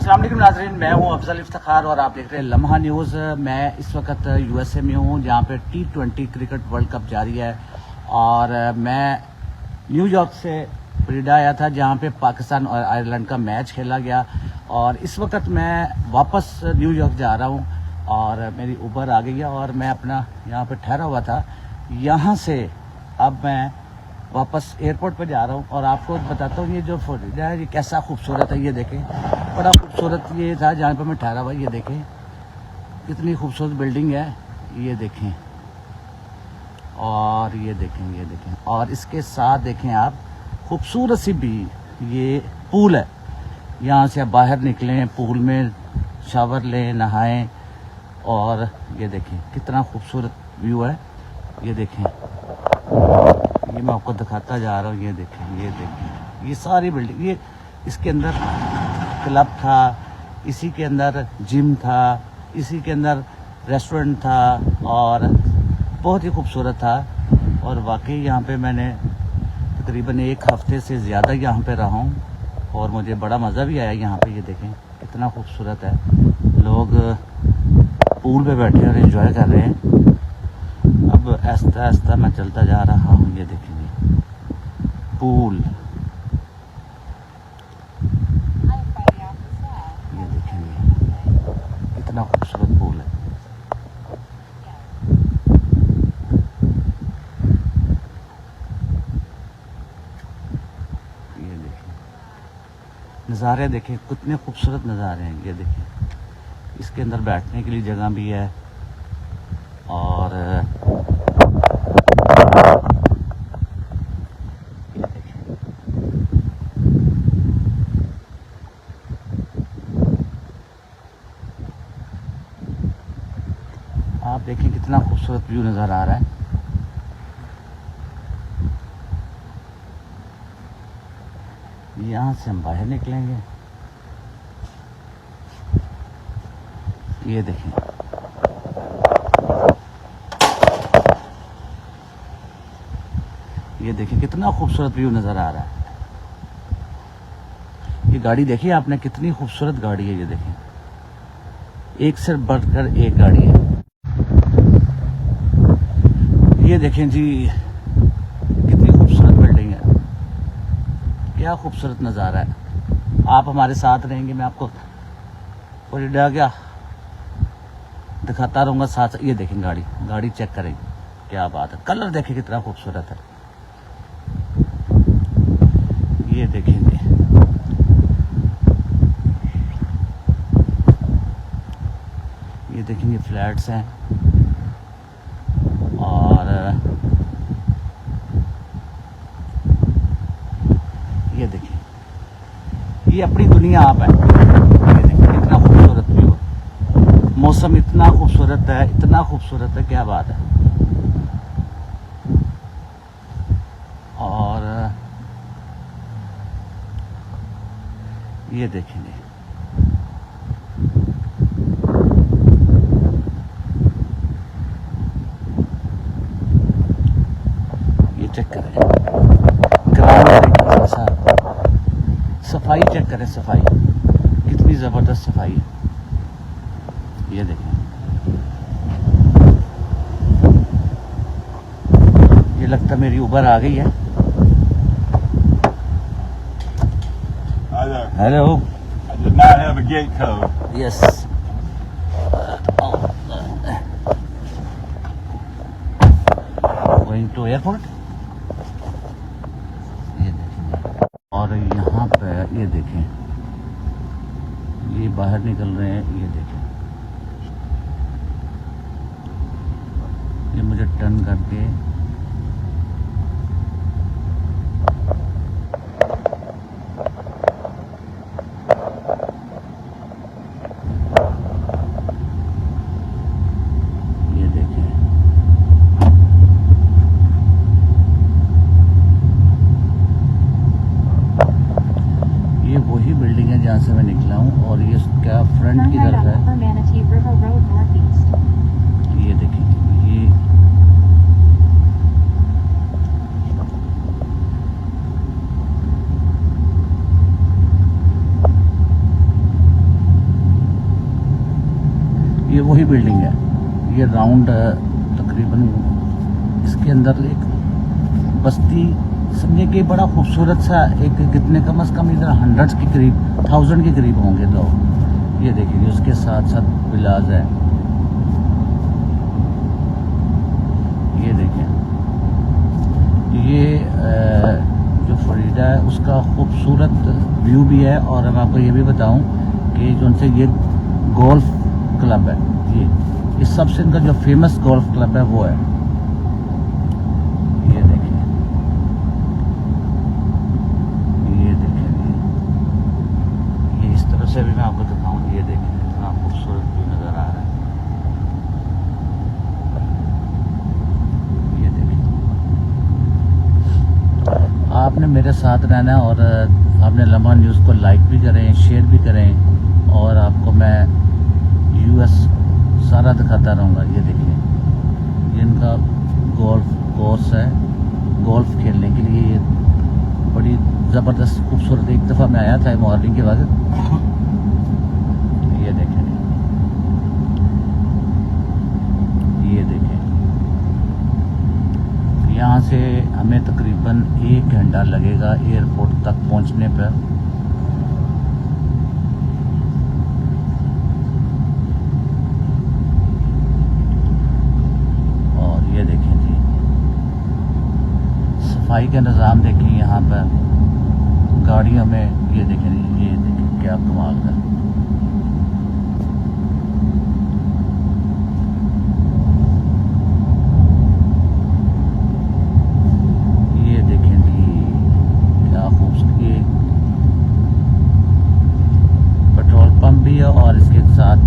अस्सलाम वालेकुम नाज़रीन, मैं हूं अफजल इफ्तिखार और आप देख रहे हैं लम्हा न्यूज़। मैं इस वक्त यूएसए में हूं जहां पे T20 क्रिकेट वर्ल्ड कप जारी है और मैं न्यूयॉर्क से फ्लोरिडा आया था जहां पे पाकिस्तान और आयरलैंड का मैच खेला गया और इस वक्त मैं वापस न्यूयॉर्क जा रहा हूं और मेरी उबर आ गई है और मैं अपना यहाँ पे ठहरा हुआ था। यहाँ से अब मैं वापस एयरपोर्ट पर जा रहा हूँ और आपको बताता हूँ ये जो फ्लोरिडा है ये कैसा खूबसूरत है। ये देखें, बड़ा खूबसूरत ये था जहाँ पर मैं ठहरा हुआ। ये देखें कितनी खूबसूरत बिल्डिंग है, ये देखें और ये देखें और इसके साथ देखें आप खूबसूरत सी भी ये पूल है। यहाँ से आप बाहर निकलें, पूल में शावर लें, नहाएं और ये देखें कितना खूबसूरत व्यू है। ये देखें, ये मैं आपको दिखाता जा रहा हूँ। ये देखें ये सारी बिल्डिंग, ये इसके अंदर क्लब था, इसी के अंदर जिम था, इसी के अंदर रेस्टोरेंट था और बहुत ही खूबसूरत था। और वाकई यहाँ पे मैंने तकरीबन एक हफ्ते से ज़्यादा यहाँ पे रहा हूँ और मुझे बड़ा मज़ा भी आया यहाँ पे। ये देखें कितना खूबसूरत है, लोग पूल पे बैठे और एंजॉय कर रहे हैं। अब आहिस्ता आहिस्ता मैं चलता जा रहा हूँ। ये देखेंगे पूल, ये देखेंगे कितना खूबसूरत पूल है। ये देखें नज़ारे, देखें कितने खूबसूरत नज़ारे हैं। ये देखें इसके अंदर बैठने के लिए जगह भी है और आप देखें कितना खूबसूरत व्यू नज़र आ रहा है। यहाँ से हम बाहर निकलेंगे। ये देखें कितना खूबसूरत व्यू नज़र आ रहा है। ये गाड़ी देखिए आपने, कितनी खूबसूरत गाड़ी है। ये देखें एक से बढ़कर एक गाड़ी है। ये देखें जी कितनी खूबसूरत बिल्डिंग है, क्या खूबसूरत नज़ारा है। आप हमारे साथ रहेंगे, मैं आपको फ्लोरिडा क्या दिखाता रहूँगा साथ। ये देखें गाड़ी चेक करें, क्या बात है। कलर देखें कितना खूबसूरत है। ये देखेंगे फ्लैट्स हैं और ये देखें ये अपनी दुनिया आप है। ये देखें कितना खूबसूरत व्यू, मौसम इतना खूबसूरत है, क्या बात है। और ये देखेंगे चेक करें ग्राउंड, सफाई चेक करें, सफाई कितनी ज़बरदस्त सफाई है। ये देखें ये लगता मेरी उबर आ गई है। Hello, I did not have a gate code. Yes going to airport. और यहाँ पे ये देखें ये बाहर निकल रहे हैं। ये देखें ये मुझे टर्न करके ये देखें ये वही बिल्डिंग है जहाँ से मैं निकला हूँ और ये क्या फ्रंट की तरफ है। ये देखिए ये वही बिल्डिंग है। ये राउंड तकरीबन इसके अंदर एक बस्ती समझे कि बड़ा खूबसूरत सा एक कितने कम से कम इधर 100 के करीब 1000 के करीब होंगे लोग। ये देखिए उसके साथ साथ विलाज है। ये देखें ये जो फ्लोरिडा है उसका खूबसूरत व्यू भी है। और मैं आपको ये भी बताऊं कि जो उनसे ये गोल्फ क्लब है, ये इस सबसे इनका जो फेमस गोल्फ क्लब है वो है। ये देखें ये इस तरह से भी मैं आपको दिखाऊं। ये देखें इतना खूबसूरत व्यू नज़र आ रहा है। ये देखें आपने मेरे साथ रहना है और आपने लम्हा न्यूज़ को लाइक भी करें, शेयर भी करें और आपको मैं यूएस सारा दिखाता रहूँगा। ये देखिए ये इनका गोल्फ कोर्स है, गोल्फ खेलने के लिए। ये बड़ी ज़बरदस्त खूबसूरत, एक दफ़ा मैं आया था मॉर्निंग के वक्त। ये देखें ये देखें यहाँ से हमें तकरीबन 1 घंटा लगेगा एयरपोर्ट तक पहुँचने पर। और ये देखें जी सफाई का निज़ाम देखें यहाँ पर गाड़ियों में। ये देखें क्या कमाल का। ये देखें जी क्या खूबसूरत, पेट्रोल पंप भी है और इसके साथ